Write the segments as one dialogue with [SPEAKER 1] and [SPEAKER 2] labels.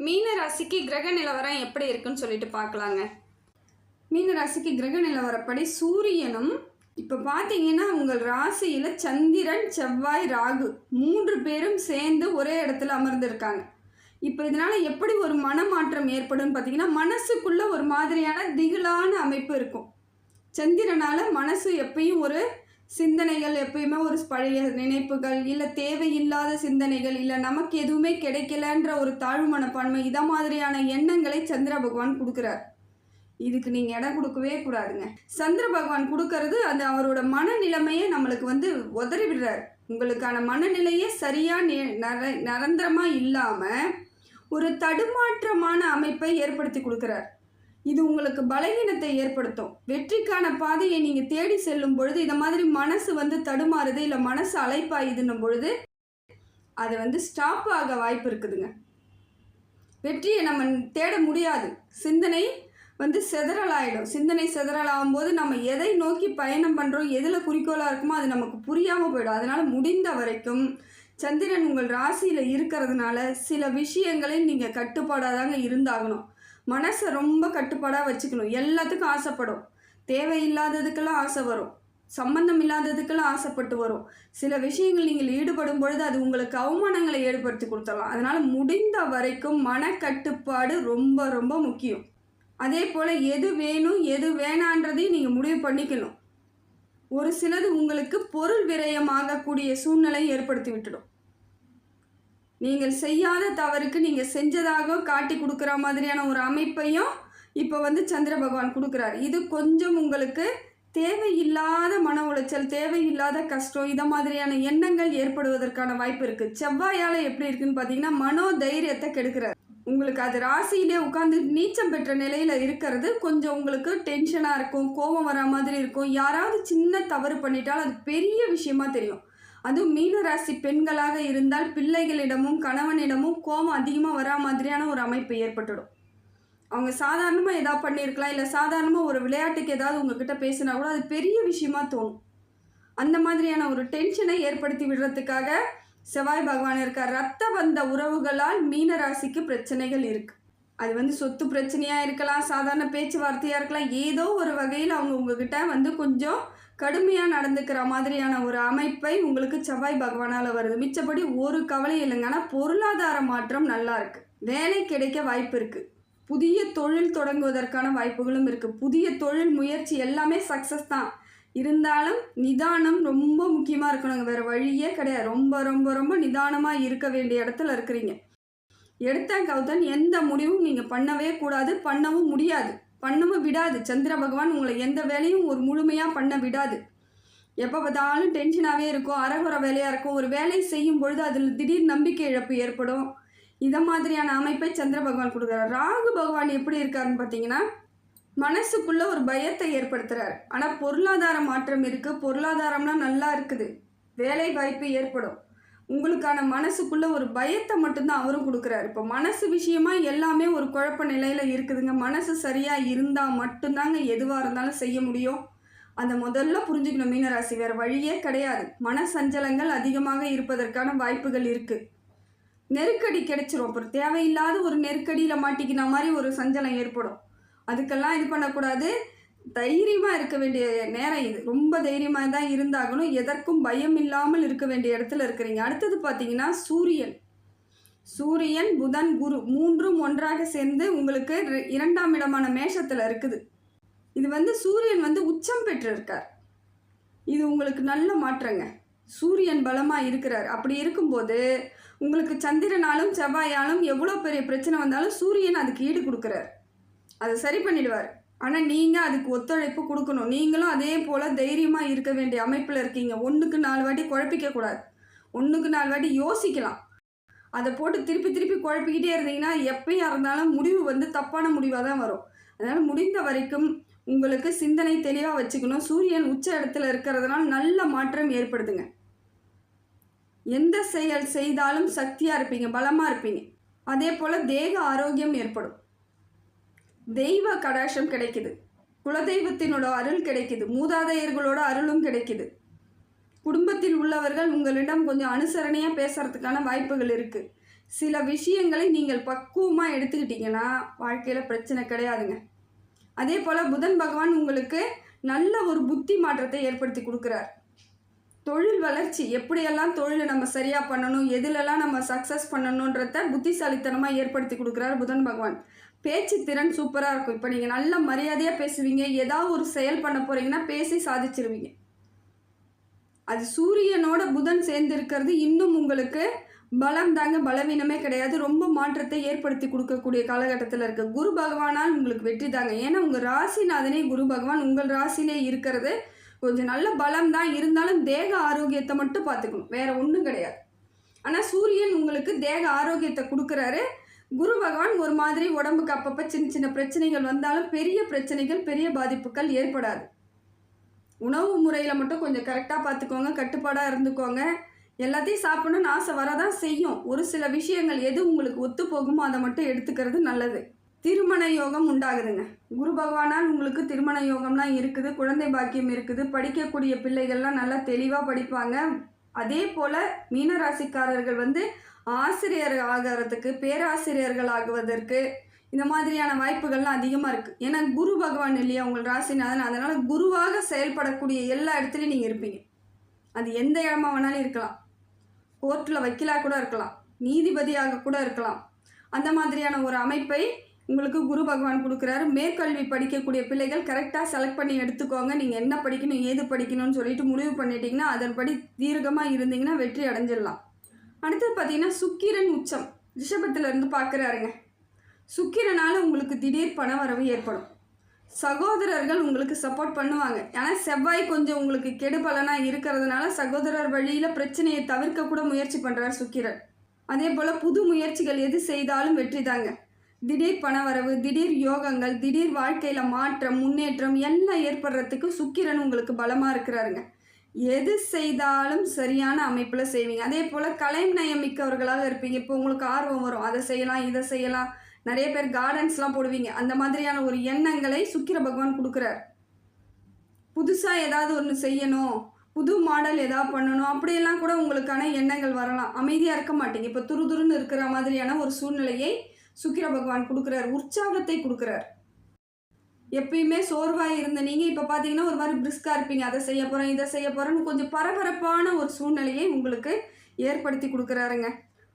[SPEAKER 1] மீன ராசிக்கு கிரக நிலவரம் எப்படி இருக்குன்னு சொல்லிட்டு பார்க்கலாங்க. மீன ராசிக்கு கிரக நிலவரப்படி சூரியனும் இப்போ பார்த்தீங்கன்னா உங்கள் ராசியில் சந்திரன், செவ்வாய், ராகு 3 பேரும் சேர்ந்து ஒரே இடத்துல அமர்ந்திருக்காங்க. இப்போ இதனால் எப்படி ஒரு மனமாற்றம் ஏற்படும் பார்த்தீங்கன்னா, மனசுக்குள்ளே ஒரு மாதிரியான திகிலான அமைப்பு இருக்கும். சந்திரனால் மனசு எப்பயும் ஒரு சிந்தனைகள், எப்பயுமே ஒரு பழைய நினைப்புகள், இல்லை தேவையில்லாத சிந்தனைகள், இல்லை நமக்கு எதுவுமே கிடைக்கலன்ற ஒரு தாழ்வு மனப்பான்மை, இதை மாதிரியான எண்ணங்களை சந்திர பகவான் கொடுக்குறார். இதுக்கு நீங்கள் இடம் கொடுக்கவே கூடாதுங்க. சந்திர பகவான் கொடுக்கறது அந்த அவரோட மனநிலைமையை நம்மளுக்கு உதறி விடுறார். உங்களுக்கான மனநிலையே சரியாக நிரந்தரமாக இல்லாமல் ஒரு தடுமாற்றமான அமைப்பை ஏற்படுத்தி கொடுக்குறார். இது உங்களுக்கு பலவீனத்தை ஏற்படுத்தும். வெற்றிக்கான பாதையை நீங்கள் தேடி செல்லும் பொழுது இதை மாதிரி மனசு தடுமாறுது, இல்லை மனசு அலைப்பாயுதுன்னும் பொழுது அது ஸ்டாப் ஆக வாய்ப்பு இருக்குதுங்க. வெற்றியை நம்ம தேட முடியாது. சிந்தனை சிதறலாயிடும். சிந்தனை சிதறலாகும் போது நம்ம எதை நோக்கி பயணம் பண்ணுறோம், எதில் குறிக்கோளாக இருக்குமோ அது நமக்கு புரியாமல் போயிடும். அதனால் முடிந்த வரைக்கும் சந்திரன் உங்கள் ராசியில் இருக்கிறதுனால சில விஷயங்களை நீங்கள் கட்டுப்பாடாக தாங்க இருந்தாகணும். மனசை ரொம்ப கட்டுப்பாடாக வச்சுக்கணும். எல்லாத்துக்கும் ஆசைப்படும். தேவையில்லாததுக்கெல்லாம் ஆசை வரும், சம்பந்தம் இல்லாததுக்கெல்லாம் ஆசைப்பட்டு வரும். சில விஷயங்கள் நீங்கள் ஈடுபடும் பொழுது அது உங்களுக்கு அவமானங்களை ஏற்படுத்தி கொடுத்துடலாம். அதனால் முடிந்த வரைக்கும் மனக்கட்டுப்பாடு ரொம்ப ரொம்ப முக்கியம். அதே போல் எது வேணும் எது வேணான்றதையும் நீங்கள் முடிவு பண்ணிக்கணும். ஒரு சிலது உங்களுக்கு பொருள் விரயமாகக்கூடிய சூழ்நிலை ஏற்படுத்தி விட்டுடும். நீங்கள் செய்யாத தவறுக்கு நீங்கள் செஞ்சதாக காட்டி கொடுக்குற மாதிரியான ஒரு அமைப்பையும் இப்போ சந்திர பகவான் கொடுக்குறாரு. இது கொஞ்சம் உங்களுக்கு தேவையில்லாத மன உளைச்சல், தேவையில்லாத கஷ்டம், இதை மாதிரியான எண்ணங்கள் ஏற்படுவதற்கான வாய்ப்பு இருக்குது. செவ்வாயால் எப்படி இருக்குன்னு பார்த்தீங்கன்னா, மனோதைரியத்தை கெடுக்கிறார். உங்களுக்கு அது ராசியிலே உட்காந்து நீச்சம் பெற்ற நிலையில் இருக்கிறது கொஞ்சம் உங்களுக்கு டென்ஷனாக இருக்கும், கோபம் வரா மாதிரி இருக்கும். யாராவது சின்ன தவறு பண்ணிட்டால் அது பெரிய விஷயமா தெரியும். அதுவும் மீனராசி பெண்களாக இருந்தால் பிள்ளைகளிடமும் கணவனிடமும் கோபம் அதிகமாக வரா மாதிரியான ஒரு அமைப்பு ஏற்பட்டுடும். அவங்க சாதாரணமாக ஏதாவது பண்ணியிருக்கலாம், இல்லை சாதாரணமாக ஒரு விளையாட்டுக்கு ஏதாவது உங்ககிட்ட பேசினா கூட அது பெரிய விஷயமா தோணும். அந்த மாதிரியான ஒரு டென்ஷனை ஏற்படுத்தி விடுறதுக்காக செவ்வாய் பகவான் இருக்கார். ரத்த பந்த உறவுகளால் மீனராசிக்கு பிரச்சனைகள் இருக்குது. அது சொத்து பிரச்சனையாக இருக்கலாம், சாதாரண பேச்சுவார்த்தையாக இருக்கலாம். ஏதோ ஒரு வகையில் அவங்க உங்ககிட்ட கொஞ்சம் கடுமையாக நடந்துக்கிற மாதிரியான ஒரு அமைப்பை உங்களுக்கு செவ்வாய் பகவானால் வருது. மிச்சப்படி ஒரு கவலை இல்லைங்க. ஆனால் பொருளாதார மாற்றம் நல்லா இருக்குது. வேலை கிடைக்க வாய்ப்பு இருக்குது. புதிய தொழில் தொடங்குவதற்கான வாய்ப்புகளும் இருக்குது. புதிய தொழில் முயற்சி எல்லாமே சக்ஸஸ் தான். இருந்தாலும் நிதானம் ரொம்ப முக்கியமாக இருக்கணுங்க. வேறு வழியே கிடையாது. ரொம்ப ரொம்ப ரொம்ப நிதானமாக இருக்க வேண்டிய இடத்துல இருக்கிறீங்க. எடுத்த கவுத்தன் எந்த முடிவும் நீங்கள் பண்ணவே கூடாது, பண்ணவும் முடியாது, பண்ணவும் விடாது. சந்திர பகவான் உங்களை எந்த வேலையும் ஒரு முழுமையாக பண்ண விடாது. எப்போ பார்த்தாலும் டென்ஷனாகவே இருக்கும், அறகுறை வேலையாக இருக்கும். ஒரு வேலை செய்யும் பொழுது அதில் திடீர் நம்பிக்கை இழப்பு ஏற்படும். இதை மாதிரியான அமைப்பை சந்திர பகவான் கொடுக்குறார். ராகு பகவான் எப்படி இருக்காருன்னு பார்த்தீங்கன்னா, மனசுக்குள்ளே ஒரு பயத்தை ஏற்படுத்துகிறார். ஆனால் பொருளாதார மாற்றம் இருக்குது. பொருளாதாரம்லாம் நல்லா இருக்குது. வேலை வாய்ப்பு ஏற்படும். உங்களுக்கான மனசுக்குள்ளே ஒரு பயத்தை மட்டும்தான் அவரும் கொடுக்குறாரு. இப்போ மனசு விஷயமாக எல்லாமே ஒரு குழப்ப நிலையில் இருக்குதுங்க. மனசு சரியாக இருந்தால் மட்டும்தாங்க எதுவாக இருந்தாலும் செய்ய முடியும். அந்த முதல்ல புரிஞ்சுக்கணும் மீனராசி. வேறு வழியே கிடையாது. மன சஞ்சலங்கள் அதிகமாக இருப்பதற்கான வாய்ப்புகள் இருக்குது. நெருக்கடி கிடைச்சிரும். அப்புறம் தேவையில்லாத ஒரு நெருக்கடியில் மாட்டிக்கின மாதிரி ஒரு சஞ்சலம் ஏற்படும். அதுக்கெல்லாம் இது பண்ணக்கூடாது. தைரியமாக இருக்க வேண்டிய நேரம் இது. ரொம்ப தைரியமாக தான் இருந்தாகணும். எதற்கும் பயம் இல்லாமல் இருக்க வேண்டிய இடத்துல இருக்கிறீங்க. அடுத்தது பார்த்தீங்கன்னா சூரியன், புதன், குரு 3ம் ஒன்றாக சேர்ந்து உங்களுக்கு 2ஆம் இடமான மேஷத்தில் இருக்குது. இது சூரியன் உச்சம் பெற்றிருக்கார். இது உங்களுக்கு நல்ல மாற்றங்க. சூரியன் பலமாக இருக்கிறார். அப்படி இருக்கும்போது உங்களுக்கு சந்திரனாலும் செவ்வாயாலும் எவ்வளோ பெரிய பிரச்சனை வந்தாலும் சூரியன் அதுக்கு ஈடு கொடுக்குறார். அதை சரி பண்ணிடுவார். ஆனால் நீங்கள் அதுக்கு ஒத்துழைப்பு கொடுக்கணும். நீங்களும் அதே போல் தைரியமாக இருக்க வேண்டிய அமைப்பில் இருக்கீங்க. 1க்கு 4 வாட்டி குழப்பிக்கக்கூடாது. 1க்கு 4 வாட்டி யோசிக்கலாம். அதை போட்டு திருப்பி திருப்பி குழப்பிக்கிட்டே இருந்தீங்கன்னா எப்பயா இருந்தாலும் முடிவு தப்பான முடிவாக தான் வரும். அதனால் முடிந்த வரைக்கும் உங்களுக்கு சிந்தனை தெளிவாக வச்சுக்கணும். சூரியன் உச்ச இடத்துல இருக்கிறதுனால நல்ல மாற்றம் ஏற்படுதுங்க. எந்த செயல் செய்தாலும் சக்தியாக இருப்பீங்க, பலமாக இருப்பீங்க. அதே போல் தேக ஆரோக்கியம் ஏற்படும். தெய்வ கடாட்சம் கிடைக்குது. குலதெய்வத்தினோட அருள் கிடைக்குது. மூதாதையர்களோட அருளும் கிடைக்குது. குடும்பத்தில் உள்ளவர்கள் உங்களிடம் கொஞ்சம் அனுசரணையாக பேசுகிறதுக்கான வாய்ப்புகள் இருக்குது. சில விஷயங்களை நீங்கள் பக்குவமாக எடுத்துக்கிட்டிங்கன்னா வாழ்க்கையில் பிரச்சனை கிடையாதுங்க. அதே போல் புதன் பகவான் உங்களுக்கு நல்ல ஒரு புத்தி மாற்றத்தை ஏற்படுத்தி கொடுக்குறார். தொழில் வளர்ச்சி, எப்படியெல்லாம் தொழிலை நம்ம சரியாக பண்ணணும், எதுலெல்லாம் நம்ம சக்ஸஸ் பண்ணணுன்றத புத்திசாலித்தனமாக ஏற்படுத்தி கொடுக்குறார் புதன் பகவான். பேச்சு திறன் சூப்பராக இருக்கும். இப்போ நீங்கள் நல்ல மரியாதையாக பேசுவீங்க, ஏதாவது ஒரு செயல் பண்ண போகிறீங்கன்னா பேசி சாதிச்சிருவீங்க. அது சூரியனோட புதன் சேர்ந்து இருக்கிறது இன்னும் உங்களுக்கு பலம் தாங்க, பலவீனமே கிடையாது. ரொம்ப மாற்றத்தை ஏற்படுத்தி கொடுக்கக்கூடிய காலகட்டத்தில் இருக்குது. குரு பகவானால் உங்களுக்கு வெற்றி தாங்க. ஏன்னா உங்கள் ராசிநாதனே குரு பகவான் உங்கள் ராசிலே இருக்கிறது கொஞ்சம் நல்ல பலம் தான். இருந்தாலும் தேக ஆரோக்கியத்தை மட்டும் பார்த்துக்கணும், வேற ஒன்றும் கிடையாது. ஆனால் சூரியன் உங்களுக்கு தேக ஆரோக்கியத்தை கொடுக்குறாரு. குரு பகவான் ஒரு மாதிரி உடம்புக்கு அப்பப்போ சின்ன சின்ன பிரச்சனைகள் வந்தாலும் பெரிய பிரச்சனைகள், பெரிய பாதிப்புகள் ஏற்படாது. உணவு முறையில் மட்டும் கொஞ்சம் கரெக்டாக பார்த்துக்கோங்க, கட்டுப்பாடாக இருந்துக்கோங்க. எல்லாத்தையும் சாப்பிடணும்னு ஆசை வரதான் செய்யும். ஒரு சில விஷயங்கள் எது உங்களுக்கு ஒத்து போகுமோ அதை மட்டும் எடுத்துக்கிறது நல்லது. திருமண யோகம் உண்டாகுதுங்க. குரு பகவானால் உங்களுக்கு திருமண யோகம்லாம் இருக்குது, குழந்தை பாக்கியம் இருக்குது. படிக்கக்கூடிய பிள்ளைகள்லாம் நல்லா தெளிவாக படிப்பாங்க. அதே போல் மீனராசிக்காரர்கள் ஆசிரியர் ஆகிறதுக்கு, பேராசிரியர்கள் ஆகுவதற்கு இந்த மாதிரியான வாய்ப்புகள்லாம் அதிகமாக இருக்குது. ஏன்னா குரு பகவான் இல்லையா உங்கள் ராசிநாதன், அதனால் குருவாக செயல்படக்கூடிய எல்லா இடத்துலையும் நீங்கள் இருப்பீங்க. அது எந்த இடமா வேணாலும் இருக்கலாம். கோர்ட்டில் வக்கீலாக கூட இருக்கலாம், நீதிபதியாக கூட இருக்கலாம். அந்த மாதிரியான ஒரு அமைப்பை உங்களுக்கு குரு பகவான் கொடுக்குறாரு. மேற்கல்வி படிக்கக்கூடிய பிள்ளைகள் கரெக்டாக செலக்ட் பண்ணி எடுத்துக்கோங்க. நீங்கள் என்ன படிக்கணும், ஏது படிக்கணும்னு சொல்லிட்டு முடிவு பண்ணிட்டீங்கன்னா அதன்படி தீர்க்கமாக இருந்தீங்கன்னா வெற்றி அடைஞ்சிடலாம். அடுத்தது பார்த்தீங்கன்னா சுக்கிரன் உச்சம் ரிஷபத்திலேருந்து பார்க்குறாருங்க. சுக்கிரனால் உங்களுக்கு திடீர் பண வரவு ஏற்படும். சகோதரர்கள் உங்களுக்கு சப்போர்ட் பண்ணுவாங்க. ஆனால் செவ்வாய் கொஞ்சம் உங்களுக்கு கெடுபலனாக இருக்கிறதுனால சகோதரர் வழியில் பிரச்சனையை தவிர்க்க கூட முயற்சி பண்ணுறார் சுக்கிரன். அதே போல் புது முயற்சிகள் எது செய்தாலும் வெற்றி தாங்க. திடீர் பணவரவு, திடீர் யோகங்கள், திடீர் வாழ்க்கையில் மாற்றம், முன்னேற்றம் எல்லாம் ஏற்படுறதுக்கு சுக்கிரன் உங்களுக்கு பலமாக இருக்கிறாருங்க. எது செய்தாலும் சரியான அமைப்பில் செய்வீங்க. அதே போல் கலை நயம் மிக்கவர்களாக இருப்பீங்க. இப்போ உங்களுக்கு ஆர்வம் வரும், அதை செய்யலாம் இதை செய்யலாம். நிறைய பேர் கார்டன்ஸ்லாம் போடுவீங்க. அந்த மாதிரியான ஒரு எண்ணங்களை சுக்கிர பகவான் கொடுக்குறார். புதுசாக ஏதாவது ஒன்று செய்யணும், புது மாடல் ஏதாவது பண்ணணும், அப்படியெல்லாம் கூட உங்களுக்கான எண்ணங்கள் வரலாம். அமைதியாக இருக்க மாட்டீங்க. இப்போ துருதுருன்னு இருக்கிற மாதிரியான ஒரு சூழ்நிலையை சுக்கிர பகவான் கொடுக்குறார். உற்சாகத்தை கொடுக்குறார். எப்பயுமே சோர்வாக இருந்த நீங்கள் இப்போ பார்த்தீங்கன்னா ஒரு மாதிரி பிரிஸ்காக இருப்பீங்க. அதை செய்ய போகிறேன் இதை செய்ய போகிறேன்னு கொஞ்சம் பரபரப்பான ஒரு சூழ்நிலையை உங்களுக்கு ஏற்படுத்தி கொடுக்குறாருங்க.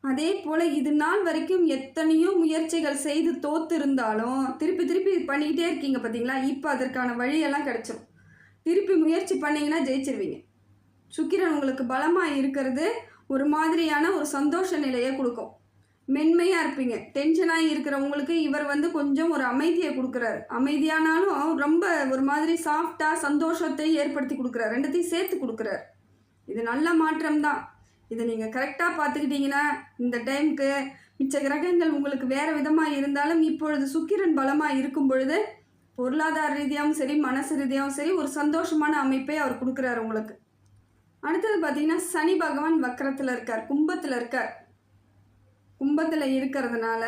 [SPEAKER 1] அதே போல் இது நாள் வரைக்கும் எத்தனையோ முயற்சிகள் செய்து தோற்று இருந்தாலும் திருப்பி திருப்பி பண்ணிக்கிட்டே இருக்கீங்க பார்த்தீங்களா, இப்போ அதற்கான வழியெல்லாம் கிடச்சிடும். திருப்பி முயற்சி பண்ணிங்கன்னா ஜெயிச்சிருவீங்க. சுக்கிரன் உங்களுக்கு பலமாக இருக்கிறது ஒரு மாதிரியான ஒரு சந்தோஷ நிலையை கொடுக்கும். மென்மையாக இருப்பீங்க. டென்ஷனாக இருக்கிறவங்களுக்கு இவர் கொஞ்சம் ஒரு அமைதியை கொடுக்குறாரு. அமைதியானாலும் ரொம்ப ஒரு மாதிரி சாஃப்டாக சந்தோஷத்தை ஏற்படுத்தி கொடுக்குறாரு. ரெண்டுத்தையும் சேர்த்து கொடுக்குறாரு. இது நல்ல மாற்றம் தான். இதை நீங்கள் கரெக்டாக பார்த்துக்கிட்டிங்கன்னா இந்த டைமுக்கு மிச்ச கிரகங்கள் உங்களுக்கு வேறு விதமாக இருந்தாலும் இப்பொழுது சுக்கிரன் பலமாக இருக்கும் பொழுது பொருளாதார ரீதியாகவும் சரி, மனசு ரீதியாகவும் சரி ஒரு சந்தோஷமான அமைப்பை அவர் கொடுக்குறாரு உங்களுக்கு. அடுத்தது பார்த்திங்கன்னா சனி பகவான் வக்கரத்தில் இருக்கார், கும்பத்தில் இருக்கார். கும்பத்தில் இருக்கிறதுனால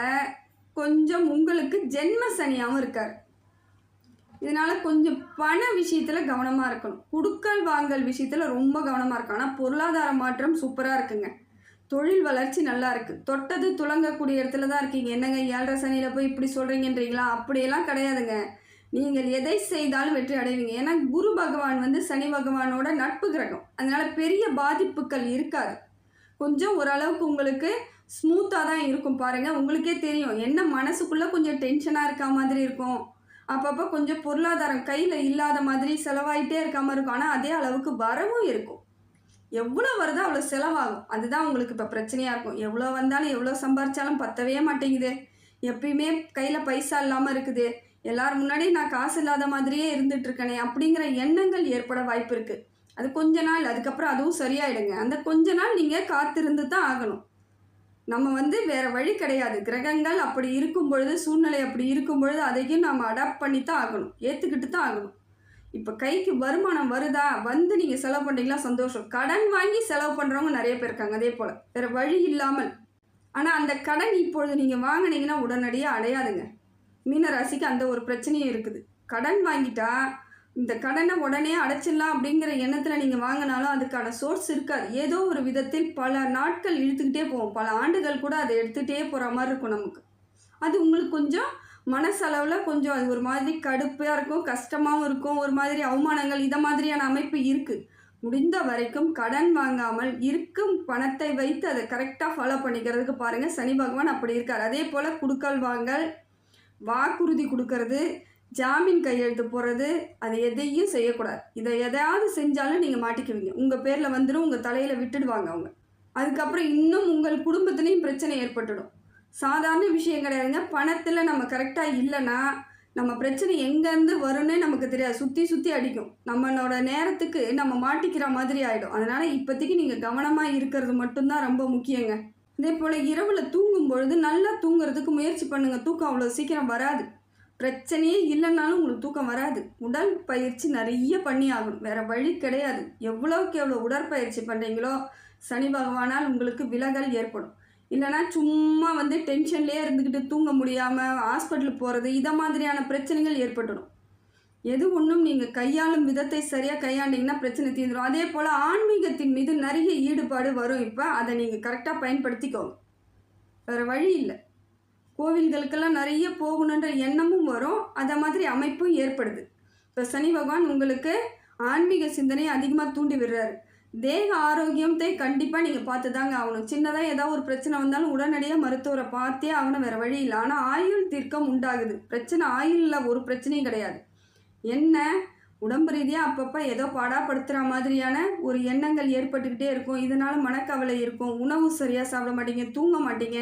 [SPEAKER 1] கொஞ்சம் உங்களுக்கு ஜென்ம சனியாகவும் இருக்கார். இதனால் கொஞ்சம் பண விஷயத்தில் கவனமாக இருக்கணும். குடுக்கல் வாங்கல் விஷயத்தில் ரொம்ப கவனமாக இருக்கும். ஆனால் பொருளாதார மாற்றம் சூப்பராக இருக்குங்க. தொழில் வளர்ச்சி நல்லா இருக்குது. தொட்டது துளங்கக்கூடிய இடத்துல தான் இருக்கீங்க. என்னங்க 7.5 சனியில் போய் இப்படி சொல்கிறீங்கன்றீங்களா? அப்படியெல்லாம் கிடையாதுங்க. நீங்கள் எதை செய்தாலும் வெற்றி அடைவீங்க. ஏன்னா குரு பகவான் சனி பகவானோட நட்பு கிரகம். அதனால் பெரிய பாதிப்புகள் இருக்காது. கொஞ்சம் ஓரளவுக்கு உங்களுக்கு ஸ்மூத்தாக தான் இருக்கும். பாருங்கள், உங்களுக்கே தெரியும் என்ன மனசுக்குள்ளே கொஞ்சம் டென்ஷனாக இருக்க மாதிரி இருக்கும். அப்பப்போ கொஞ்சம் பொருளாதாரம் கையில் இல்லாத மாதிரி செலவாயிட்டே இருக்காமல் இருக்கும். ஆனால் அதே அளவுக்கு வரவும் இருக்கும். எவ்வளோ வருதோ அவ்வளோ செலவாகும். அதுதான் உங்களுக்கு இப்போ பிரச்சனையாக இருக்கும். எவ்வளோ வந்தாலும் எவ்வளோ சம்பாரித்தாலும் பத்தவே மாட்டேங்குது. எப்பயுமே கையில் பைசா இல்லாமல் இருக்குது. எல்லாரும் முன்னாடி நான் காசு இல்லாத மாதிரியே இருந்துகிட்ருக்கேனே அப்படிங்கிற எண்ணங்கள் ஏற்பட வாய்ப்பு இருக்குது. அது கொஞ்ச நாள், அதுக்கப்புறம் அதுவும் சரியாயிடுங்க. அந்த கொஞ்ச நாள் நீங்கள் காத்திருந்து தான் ஆகணும். நம்ம வேறு வழி கிடையாது. கிரகங்கள் அப்படி இருக்கும் பொழுது, சூழ்நிலை அப்படி இருக்கும் பொழுது அதையும் நம்ம அடாப்ட் பண்ணி தான் ஆகணும், ஏற்றுக்கிட்டு தான் ஆகணும். இப்போ கைக்கு வருமானம் வருதா, நீங்கள் செலவு பண்ணுறீங்களா, சந்தோஷம். கடன் வாங்கி செலவு பண்ணுறவங்க நிறைய பேர் இருக்காங்க. அதே போல் வேறு வழி இல்லாமல். ஆனால் அந்த கடன் இப்பொழுது நீங்கள் வாங்கினீங்கன்னா உடனடியாக அடையாதுங்க. மீனராசிக்கு அந்த ஒரு பிரச்சனையும் இருக்குது. கடன் வாங்கிட்டா இந்த கடனை உடனே அடைச்சிடலாம் அப்படிங்கிற எண்ணத்தில் நீங்கள் வாங்கினாலும் அதுக்கான சோர்ஸ் இருக்காது. ஏதோ ஒரு விதத்தில் பல நாட்கள் இழுத்துக்கிட்டே போகும், பல ஆண்டுகள் கூட அதை எடுத்துகிட்டே போகிற மாதிரி இருக்கும் நமக்கு. அது உங்களுக்கு கொஞ்சம் மனசளவில் கொஞ்சம் அது ஒரு மாதிரி கடுப்பாக இருக்கும், கஷ்டமாகவும் இருக்கும், ஒரு மாதிரி அவமானங்கள் இதை மாதிரியான அமைப்பு இருக்குது. முடிந்த வரைக்கும் கடன் வாங்காமல் இருக்கும் பணத்தை வைத்து அதை கரெக்டாக ஃபாலோ பண்ணிக்கிறதுக்கு பாருங்கள். சனி பகவான் அப்படி இருக்கார். அதே போல் குடுக்கல் வாங்கல், வாக்குறுதி கொடுக்கறது, ஜாமீன் கையெழுத்து போடுறது, அது எதையும் செய்யக்கூடாது. இதை எதையாவது செஞ்சாலும் நீங்கள் மாட்டிக்குவீங்க. உங்கள் பேரில் வந்துடும், உங்கள் தலையில் விட்டுடுவாங்க அவங்க. அதுக்கப்புறம் இன்னும் உங்கள் குடும்பத்துலேயும் பிரச்சனை ஏற்பட்டுடும். சாதாரண விஷயம் கிடையாதுங்க. பணத்தில் நம்ம கரெக்டாக இல்லைன்னா நம்ம பிரச்சனை எங்கேருந்து வரும்னே நமக்கு தெரியாது, சுற்றி சுற்றி அடிக்கும். நம்மளோட நேரத்துக்கு நம்ம மாட்டிக்கிற மாதிரி ஆகிடும். அதனால் இப்போதைக்கு நீங்கள் கவனமாக இருக்கிறது மட்டும்தான் ரொம்ப முக்கியங்க. இதே போல் இரவில் தூங்கும் பொழுது நல்லா தூங்குறதுக்கு முயற்சி பண்ணுங்கள். தூக்கம் அவ்வளோ சீக்கிரம் வராது. பிரச்சனையே இல்லைன்னாலும் உங்களுக்கு தூக்கம் வராது. உடல் பயிற்சி நிறைய பண்ணி ஆகணும், வேறு வழி கிடையாது. எவ்வளோக்கு எவ்வளோ உடற்பயிற்சி பண்ணுறீங்களோ சனி பகவானால் உங்களுக்கு விலகல் ஏற்படும். இல்லைனா சும்மா டென்ஷன்லேயே இருந்துக்கிட்டு தூங்க முடியாமல் ஹாஸ்பிட்டலுக்கு போகிறது, இதை மாதிரியான பிரச்சனைகள் ஏற்பட்டுடும். எது ஒன்றும் நீங்கள் கையாளும் விதத்தை சரியாக கையாண்டிங்கன்னா பிரச்சனை தீர்ந்துடும். அதே போல் ஆன்மீகத்தின் மீது நிறைய ஈடுபாடு வரும். இப்போ அதை நீங்கள் கரெக்டாக பயன்படுத்திக்கோங்க, வேறு வழி இல்லை. கோவில்களுக்கெல்லாம் நிறைய போகணுன்ற எண்ணமும் வரும், அதை மாதிரி அமைப்பும் ஏற்படுது. இப்போ சனி பகவான் உங்களுக்கு ஆன்மீக சிந்தனையை அதிகமாக தூண்டி விடுறாரு. தேக ஆரோக்கியத்தை கண்டிப்பாக நீங்கள் பார்த்து தாங்க ஆகணும். சின்னதாக ஏதாவது ஒரு பிரச்சனை வந்தாலும் உடனடியாக மருத்துவரை பார்த்தே ஆகணும், வேறு வழி இல்லை. ஆனால் ஆயுள் தீர்க்கம் உண்டாகுது. பிரச்சனை ஆயுளில் ஒரு பிரச்சனையும் கிடையாது. என்ன உடம்பு ரீதியாக அப்பப்போ ஏதோ பாடாப்படுத்துகிற மாதிரியான ஒரு எண்ணங்கள் ஏற்பட்டுக்கிட்டே இருக்கும். இதனால் மனக்கவலை இருக்கும், உணவு சரியாக சாப்பிட மாட்டீங்க, தூங்க மாட்டீங்க,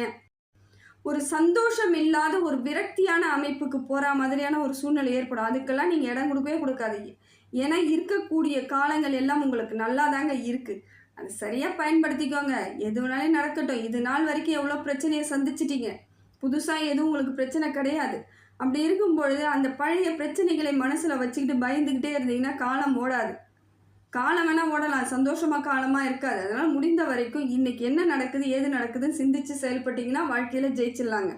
[SPEAKER 1] ஒரு சந்தோஷம் இல்லாத ஒரு விரக்தியான அமைப்புக்கு போகிற மாதிரியான ஒரு சூழ்நிலை ஏற்படும். அதுக்கெல்லாம் நீங்கள் இடம் கொடுக்கவே கொடுக்காதீங்க. ஏன்னா இருக்கக்கூடிய காலங்கள் எல்லாம் உங்களுக்கு நல்லா தாங்க இருக்குது. அது சரியாக பயன்படுத்திக்கோங்க. எது வேணாலும் நடக்கட்டும். இது நாள் வரைக்கும் எவ்வளோ பிரச்சனையை சந்திச்சிட்டிங்க, புதுசாக எதுவும் உங்களுக்கு பிரச்சனை கிடையாது. அப்படி இருக்கும் பொழுது அந்த பழைய பிரச்சனைகளை மனசில் வச்சுக்கிட்டு பயந்துக்கிட்டே இருந்தீங்கன்னா காலம் ஓடாது. காலம் வேணால் ஓடலாம், சந்தோஷமாக காலமாக இருக்காது. அதனால் முடிந்த வரைக்கும் இன்றைக்கி என்ன நடக்குது ஏது நடக்குதுன்னு சிந்தித்து செயல்பட்டிங்கன்னா வாழ்க்கையில் ஜெயிச்சிடலாங்க.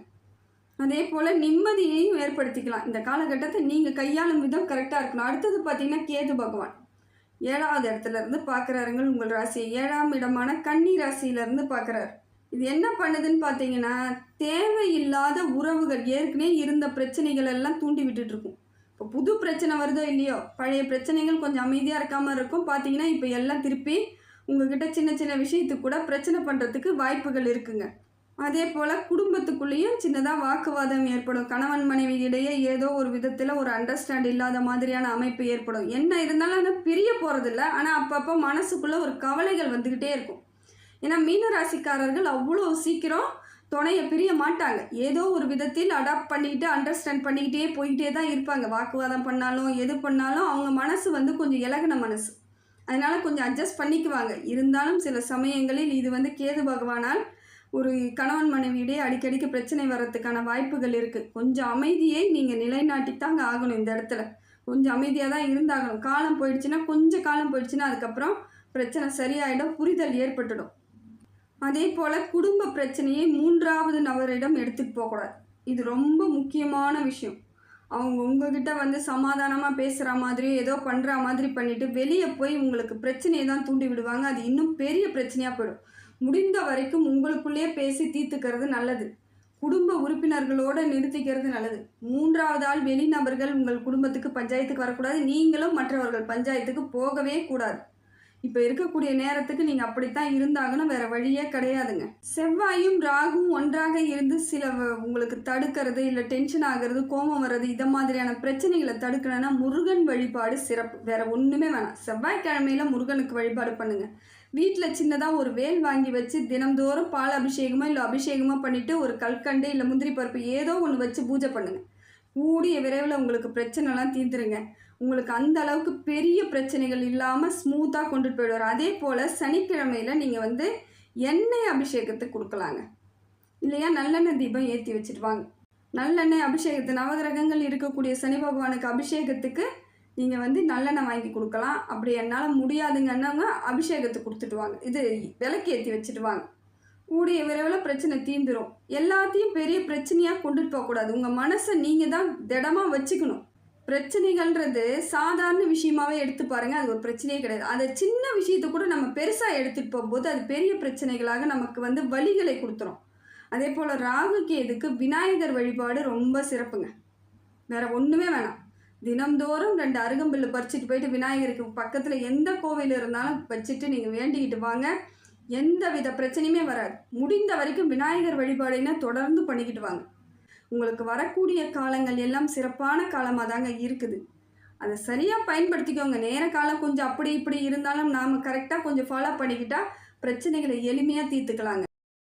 [SPEAKER 1] அதே போல் நிம்மதியையும் ஏற்படுத்திக்கலாம். இந்த காலகட்டத்தை நீங்கள் கையாளும் விதம் கரெக்டாக இருக்கணும். அடுத்தது பார்த்திங்கன்னா கேது பகவான் 7வது இடத்துலேருந்து பார்க்குறாருங்கள் உங்கள் ராசியை. 7ஆம் இடமான கன்னி ராசியிலேருந்து பார்க்குறாரு. இது என்ன பண்ணுதுன்னு பார்த்தீங்கன்னா, தேவையில்லாத உறவுகள், ஏற்கனவே இருந்த பிரச்சனைகள் எல்லாம் தூண்டி விட்டுட்ருக்கும். இப்போ புது பிரச்சனை வருதோ இல்லையோ, பழைய பிரச்சனைகள் கொஞ்சம் அமைதியாக இருக்காமல் இருக்கும். பார்த்தீங்கன்னா இப்போ எல்லாம் திருப்பி உங்கள்கிட்ட சின்ன சின்ன விஷயத்துக்கு கூட பிரச்சனை பண்ணுறதுக்கு வாய்ப்புகள் இருக்குங்க. அதே போல் குடும்பத்துக்குள்ளேயும் சின்னதாக வாக்குவாதம் ஏற்படும். கணவன் மனைவி இடையே ஏதோ ஒரு விதத்தில் ஒரு அண்டர்ஸ்டாண்ட் இல்லாத மாதிரியான அமைப்பு ஏற்படும். என்ன இருந்தாலும் ஆனால் பிரிய போகிறதில்ல, ஆனால் அப்பப்போ மனசுக்குள்ளே ஒரு கவலைகள் வந்துக்கிட்டே இருக்கும். ஏன்னா மீனராசிக்காரர்கள் அவ்வளோ சீக்கிரம் துணையை பிரிய மாட்டாங்க. ஏதோ ஒரு விதத்தில் அடாப்ட் பண்ணிக்கிட்டு அண்டர்ஸ்டாண்ட் பண்ணிக்கிட்டே போய்கிட்டே தான் இருப்பாங்க. வாக்குவாதம் பண்ணாலும் எது பண்ணாலும் அவங்க மனசு கொஞ்சம் இலகின மனசு, அதனால் கொஞ்சம் அட்ஜஸ்ட் பண்ணிக்குவாங்க. இருந்தாலும் சில சமயங்களில் இது கேது பகவானால் ஒரு கணவன் மனைவியிடையே அடிக்கடிக்கு பிரச்சனை வர்றதுக்கான வாய்ப்புகள் இருக்குது. கொஞ்சம் அமைதியை நீங்கள் நிலைநாட்டித்தாங்க ஆகணும். இந்த இடத்துல கொஞ்சம் அமைதியாக தான் இருந்தாகணும். காலம் போயிடுச்சுன்னா, கொஞ்சம் காலம் போயிடுச்சுன்னா அதுக்கப்புறம் பிரச்சனை சரியாயிடும், புரிதல் ஏற்பட்டுடும். அதே போல் குடும்ப பிரச்சனையை 3வது நபரிடம் எடுத்துகிட்டு போகக்கூடாது. இது ரொம்ப முக்கியமான விஷயம். அவங்க உங்ககிட்ட சமாதானமாக பேசுகிற மாதிரியோ ஏதோ பண்ணுற மாதிரி பண்ணிவிட்டு வெளியே போய் உங்களுக்கு பிரச்சனையை தான் தூண்டி விடுவாங்க. அது இன்னும் பெரிய பிரச்சனையாக போயிடும். முடிந்த வரைக்கும் உங்களுக்குள்ளேயே பேசி தீர்த்துக்கிறது நல்லது. குடும்ப உறுப்பினர்களோடு நிறுத்திக்கிறது நல்லது. 3வது ஆள் வெளிநபர்கள் உங்கள் குடும்பத்துக்கு பஞ்சாயத்துக்கு வரக்கூடாது. நீங்களும் மற்றவர்கள் பஞ்சாயத்துக்கு போகவே கூடாது. இப்போ இருக்கக்கூடிய நேரத்துக்கு நீங்கள் அப்படித்தான் இருந்தாங்கன்னா வேறு வழியே கிடையாதுங்க. செவ்வாயும் ராகுவும் ஒன்றாக இருந்து சில உங்களுக்கு தடுக்கிறது, இல்லை டென்ஷன் ஆகிறது, கோபம் வர்றது, இதை மாதிரியான பிரச்சனைகளை தடுக்கணும்னா முருகன் வழிபாடு சிறப்பு. வேறு ஒன்றுமே வேணாம். செவ்வாய்க்கிழமையில் முருகனுக்கு வழிபாடு பண்ணுங்கள். வீட்டில் சின்னதாக ஒரு வேல் வாங்கி வச்சு தினம்தோறும் பால் அபிஷேகமோ இல்லை அபிஷேகமோ பண்ணிவிட்டு ஒரு கல்கண்டு இல்லை முந்திரி பருப்பு ஏதோ ஒன்று வச்சு பூஜை பண்ணுங்கள். கூடிய விரைவில் உங்களுக்கு பிரச்சனைலாம் தீர்ந்துருங்க. உங்களுக்கு அந்த அளவுக்கு பெரிய பிரச்சனைகள் இல்லாமல் ஸ்மூத்தாக கொண்டுட்டு போயிடுவார். அதே போல் சனிக்கிழமையில் நீங்கள் எண்ணெய் அபிஷேகத்துக்கு கொடுக்கலாங்க. இல்லையா நல்லெண்ணெய் தீபம் ஏற்றி வச்சுட்டு வாங்க. நல்லெண்ணெய் அபிஷேகத்து நவகிரகங்கள் இருக்கக்கூடிய சனி பகவானுக்கு அபிஷேகத்துக்கு நீங்கள் நல்லெண்ணெய் வாங்கி கொடுக்கலாம். அப்படி என்னால் முடியாதுங்கன்னாங்க அபிஷேகத்துக்கு கொடுத்துட்டு வாங்க. இது விளக்கு ஏற்றி வச்சுட்டு வாங்க. கூடிய விரைவில் பிரச்சனை தீர்ந்துடும். எல்லாத்தையும் பெரிய பிரச்சனையாக கொண்டுட்டு போகக்கூடாது. உங்கள் மனசை நீங்கள் தான் திடமாக வச்சுக்கணும். பிரச்சனைகள்ன்றது சாதாரண விஷயமாவே எடுத்து பாருங்க, அது ஒரு பிரச்சனையே கிடையாது. அந்த சின்ன விஷயத்த கூட நம்ம பெருசாக எடுத்துகிட்டு போகும்போது அது பெரிய பிரச்சனைகளாக நமக்கு வந்து வலிகளை கொடுத்துரும். அதே போல் ராகு கேதுக்கு விநாயகர் வழிபாடு ரொம்ப சிறப்புங்க. வேற ஒன்றுமே வேணாம். தினம்தோறும் 2 அருகம்புல்லு பறிச்சுட்டு போயிட்டு விநாயகருக்கு பக்கத்தில் எந்த கோவில் இருந்தாலும் வச்சுட்டு நீங்கள் வேண்டிக்கிட்டு வாங்க. எந்த வித பிரச்சனையுமே வராது. முடிந்த வரைக்கும் விநாயகர் வழிபாடுன்னா தொடர்ந்து பண்ணிக்கிட்டு வாங்க. உங்களுக்கு வரக்கூடிய காலங்கள் எல்லாம் சிறப்பான காலமாக தாங்க இருக்குது. அதை சரியாக பயன்படுத்திக்கோங்க. நேர காலம் கொஞ்சம் அப்படி இப்படி இருந்தாலும் நாம் கரெக்டாக கொஞ்சம் ஃபாலோ பண்ணிக்கிட்டால் பிரச்சனைகளை எளிமையாக தீர்த்துக்கலாங்க.